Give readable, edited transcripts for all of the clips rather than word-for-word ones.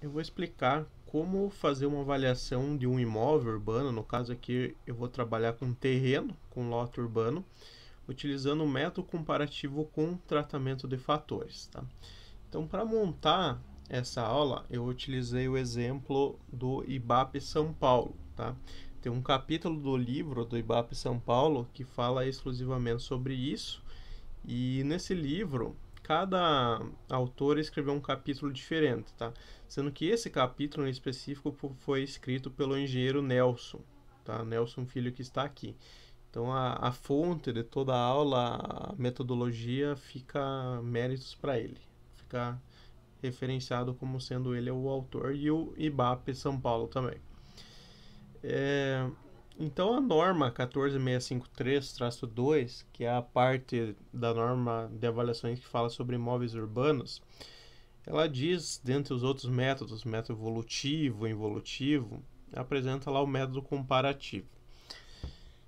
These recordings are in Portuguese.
Eu vou explicar como fazer uma avaliação de um imóvel urbano. No caso aqui, eu vou trabalhar com terreno, com lote urbano, utilizando o método comparativo com tratamento de fatores, tá? Então, para montar essa aula, eu utilizei o exemplo do IBAP São Paulo, tá? Tem um capítulo do livro do IBAP São Paulo que fala exclusivamente sobre isso, e nesse livro, cada autor escreveu um capítulo diferente, tá? Sendo que esse capítulo em específico foi escrito pelo engenheiro Nelson, tá? Nelson Filho, que está aqui. Então a fonte de toda a aula, a metodologia, fica méritos para ele. Fica referenciado como sendo ele o autor, e o IBAP São Paulo também. É, então a norma 14653-2, que é a parte da norma de avaliações que fala sobre imóveis urbanos, ela diz, dentre os outros métodos, método evolutivo, involutivo, apresenta lá o método comparativo.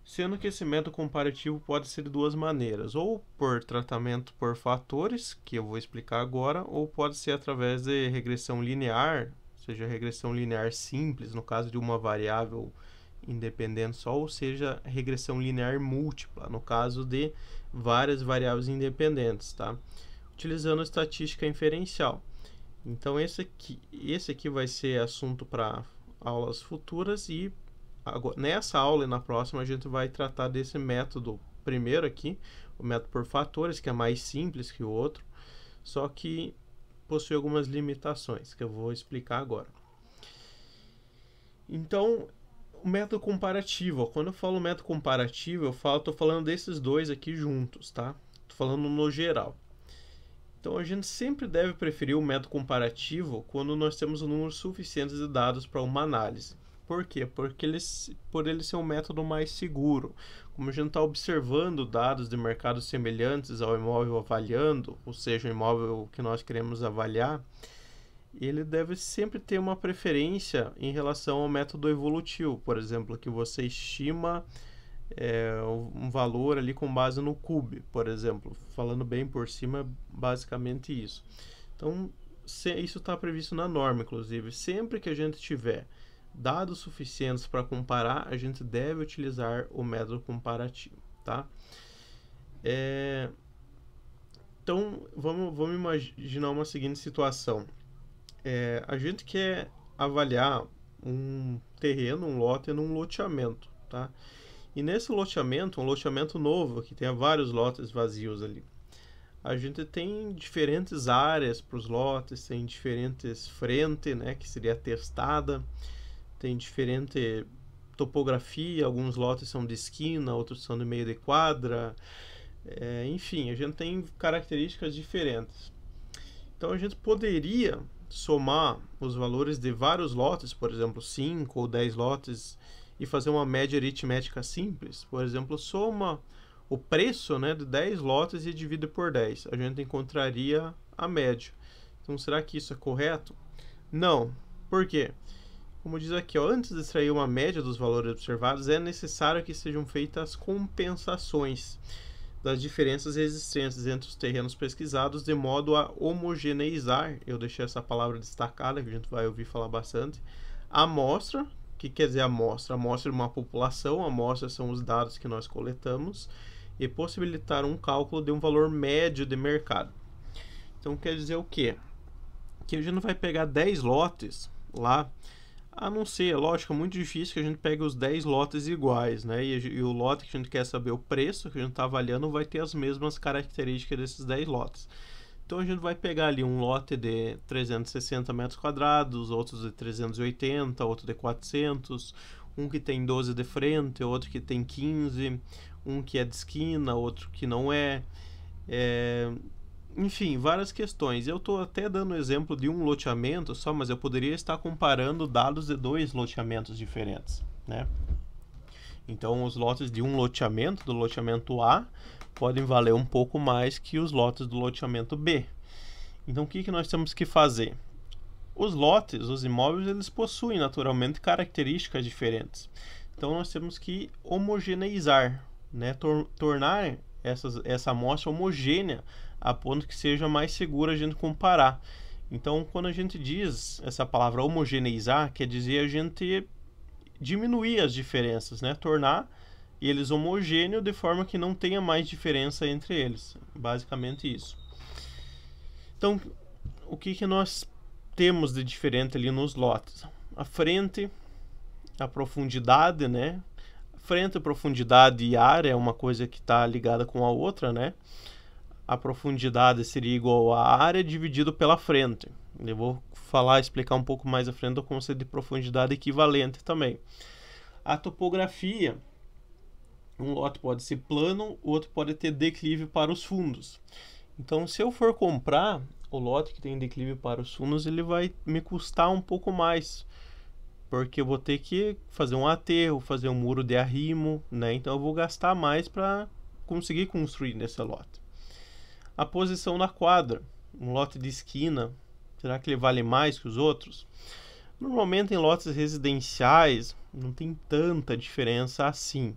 Sendo que esse método comparativo pode ser de duas maneiras, ou por tratamento por fatores, que eu vou explicar agora, ou pode ser através de regressão linear, ou seja, regressão linear simples, no caso de uma variável independente só, ou seja, regressão linear múltipla, no caso de várias variáveis independentes, tá? Utilizando estatística inferencial. Então esse aqui vai ser assunto para aulas futuras, e nessa aula e na próxima a gente vai tratar desse método primeiro aqui, o método por fatores, que é mais simples que o outro, só que possui algumas limitações que eu vou explicar agora. Então, o método comparativo, quando eu falo método comparativo, estou falando desses dois aqui juntos, tá? Estou falando no geral. Então a gente sempre deve preferir o método comparativo quando nós temos um número suficiente de dados para uma análise. Por quê? Por ele ser um método mais seguro. Como a gente está observando dados de mercados semelhantes ao imóvel avaliando, ou seja, o imóvel que nós queremos avaliar, ele deve sempre ter uma preferência em relação ao método evolutivo, por exemplo, que você estima um valor ali com base no CUB, por exemplo, falando bem por cima, basicamente isso. Então, isso está previsto na norma, inclusive. Sempre que a gente tiver dados suficientes para comparar, a gente deve utilizar o método comparativo, tá? Então, vamos imaginar uma seguinte situação. A gente quer avaliar um terreno, um lote, num loteamento, tá? E nesse loteamento, um loteamento novo, que tenha vários lotes vazios ali, a gente tem diferentes áreas para os lotes, tem diferentes frente, né, que seria testada, tem diferente topografia, alguns lotes são de esquina, outros são de meio de quadra, enfim, a gente tem características diferentes. Então a gente poderia somar os valores de vários lotes, por exemplo, 5 ou 10 lotes, e fazer uma média aritmética simples. Por exemplo, soma o preço, né, de 10 lotes e divide por 10. A gente encontraria a média. Então, será que isso é correto? Não. Por quê? Como diz aqui, ó, antes de extrair uma média dos valores observados, é necessário que sejam feitas compensações das diferenças existentes entre os terrenos pesquisados, de modo a homogeneizar, eu deixei essa palavra destacada, que a gente vai ouvir falar bastante, a amostra. O que quer dizer amostra? Amostra de uma população, amostra são os dados que nós coletamos, e possibilitar um cálculo de um valor médio de mercado. Então quer dizer o quê? Que a gente não vai pegar 10 lotes lá, a não ser, lógico, é muito difícil que a gente pegue os 10 lotes iguais, né? E o lote que a gente quer saber o preço que a gente está avaliando vai ter as mesmas características desses 10 lotes. Então a gente vai pegar ali um lote de 360 metros quadrados, outros de 380, outro de 400, um que tem 12 de frente, outro que tem 15, um que é de esquina, outro que não é. Enfim, várias questões. Eu estou até dando exemplo de um loteamento só, mas eu poderia estar comparando dados de dois loteamentos diferentes, né? Então, os lotes de um loteamento, do loteamento A, podem valer um pouco mais que os lotes do loteamento B. Então, o que nós temos que fazer? Os lotes, os imóveis, eles possuem naturalmente características diferentes. Então, nós temos que homogeneizar, né? Tornar essa amostra homogênea a ponto que seja mais seguro a gente comparar. Então, quando a gente diz essa palavra homogeneizar, quer dizer a gente diminuir as diferenças, né? Tornar eles homogêneos de forma que não tenha mais diferença entre eles. Basicamente isso. Então, o que nós temos de diferente ali nos lotes? A frente, a profundidade, né? Frente, profundidade e área é uma coisa que está ligada com a outra, né? A profundidade seria igual à área dividido pela frente. Eu vou explicar um pouco mais à frente o conceito de profundidade equivalente também. A topografia, um lote pode ser plano, o outro pode ter declive para os fundos. Então, se eu for comprar o lote que tem declive para os fundos, ele vai me custar um pouco mais, porque eu vou ter que fazer um aterro, fazer um muro de arrimo, né? Então eu vou gastar mais para conseguir construir nesse lote. A posição na quadra, um lote de esquina, será que ele vale mais que os outros? Normalmente em lotes residenciais não tem tanta diferença assim,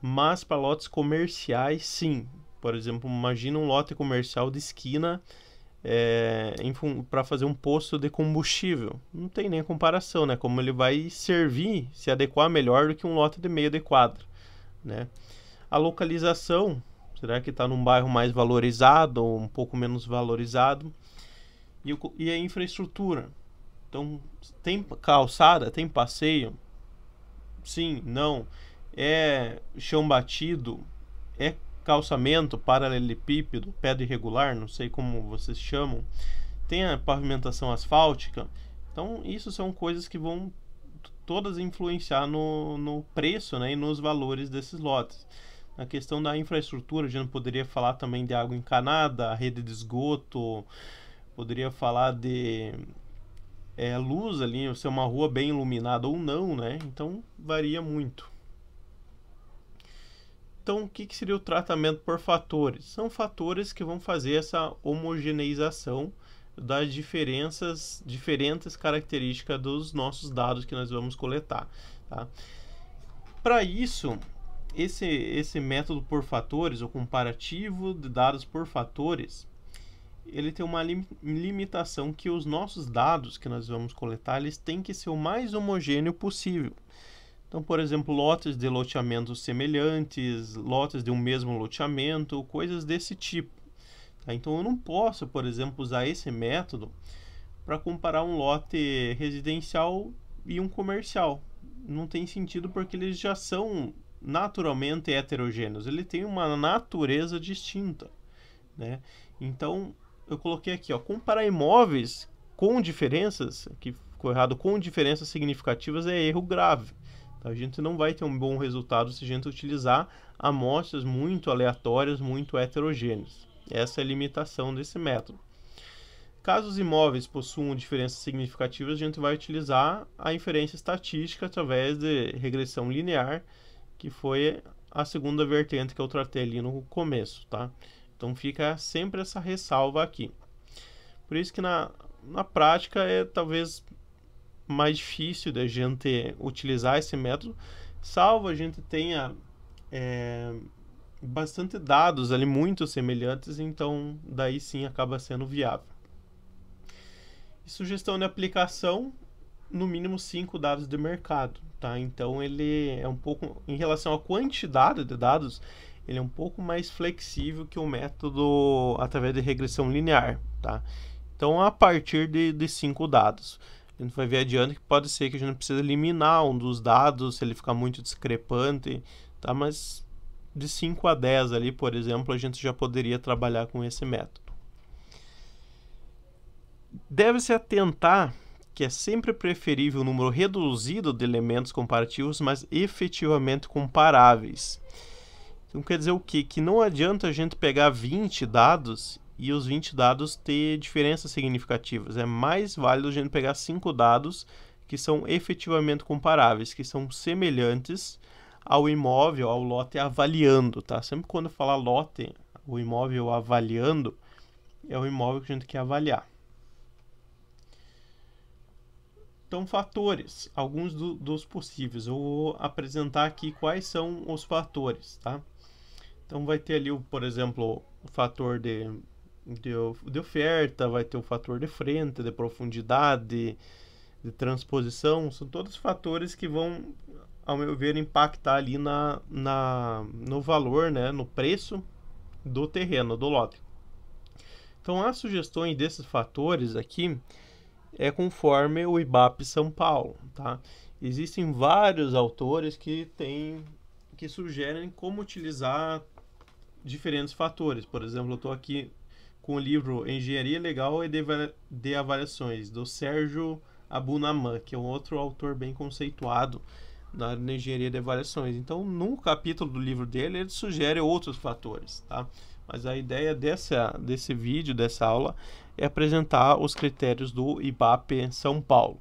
mas para lotes comerciais sim. Por exemplo, imagina um lote comercial de esquina para fazer um posto de combustível. Não tem nem comparação, né? Como ele vai servir, se adequar melhor do que um lote de meio de quadra, né? A localização, será que está num bairro mais valorizado ou um pouco menos valorizado? E a infraestrutura. Então, tem calçada, tem passeio? Sim, não. É chão batido? É calçamento, paralelepípedo, pedra irregular, não sei como vocês chamam. Tem a pavimentação asfáltica. Então, isso são coisas que vão todas influenciar no preço, né, e nos valores desses lotes. Na questão da infraestrutura, a gente poderia falar também de água encanada, rede de esgoto, poderia falar de luz ali, se é uma rua bem iluminada ou não, né? Então varia muito. Então, o que seria o tratamento por fatores? São fatores que vão fazer essa homogeneização das diferentes características dos nossos dados que nós vamos coletar. Tá? Para isso, esse método por fatores, o comparativo de dados por fatores, ele tem uma limitação que os nossos dados que nós vamos coletar, eles têm que ser o mais homogêneo possível. Então, por exemplo, lotes de loteamentos semelhantes, lotes de um mesmo loteamento, coisas desse tipo. Tá? Então, eu não posso, por exemplo, usar esse método para comparar um lote residencial e um comercial. Não tem sentido porque eles já são naturalmente heterogêneos. Ele tem uma natureza distinta, né? Então, eu coloquei aqui, ó, comparar imóveis com diferenças, que ficou errado, com diferenças significativas é erro grave. A gente não vai ter um bom resultado se a gente utilizar amostras muito aleatórias, muito heterogêneas. Essa é a limitação desse método. Caso os imóveis possuam diferenças significativas, a gente vai utilizar a inferência estatística através de regressão linear, que foi a segunda vertente que eu tratei ali no começo, tá? Então fica sempre essa ressalva aqui. Por isso que na prática é talvez mais difícil da gente utilizar esse método, salvo a gente tenha bastante dados ali muito semelhantes, então daí sim acaba sendo viável. E sugestão de aplicação, no mínimo 5 dados de mercado, tá? Então ele é um pouco, em relação à quantidade de dados, ele é um pouco mais flexível que o método através de regressão linear, tá? Então a partir de 5 dados. A gente vai ver adiante que pode ser que a gente precise eliminar um dos dados se ele ficar muito discrepante, tá? Mas de 5 a 10 ali, por exemplo, a gente já poderia trabalhar com esse método. Deve-se atentar que é sempre preferível um número reduzido de elementos comparativos, mas efetivamente comparáveis. Então quer dizer o quê? Que não adianta a gente pegar 20 dados e os 20 dados ter diferenças significativas. É mais válido a gente pegar 5 dados que são efetivamente comparáveis, que são semelhantes ao imóvel, ao lote avaliando, tá? Sempre quando eu falar lote, o imóvel avaliando, é o imóvel que a gente quer avaliar. Então, fatores, alguns dos possíveis. Eu vou apresentar aqui quais são os fatores, tá? Então, vai ter ali, por exemplo, o fator de de oferta, vai ter o fator de frente, de profundidade, de transposição. São todos fatores que vão, ao meu ver, impactar ali no valor, né, no preço do terreno, do lote. Então, as sugestões desses fatores aqui é conforme o IBAP São Paulo, tá? Existem vários autores que sugerem como utilizar diferentes fatores. Por exemplo, eu estou aqui com o livro Engenharia Legal e de Avaliações, do Sérgio Abunaman, que é um outro autor bem conceituado na área de engenharia de avaliações. Então, num capítulo do livro dele, ele sugere outros fatores, tá? Mas a ideia desse vídeo, dessa aula, é apresentar os critérios do IBAP São Paulo.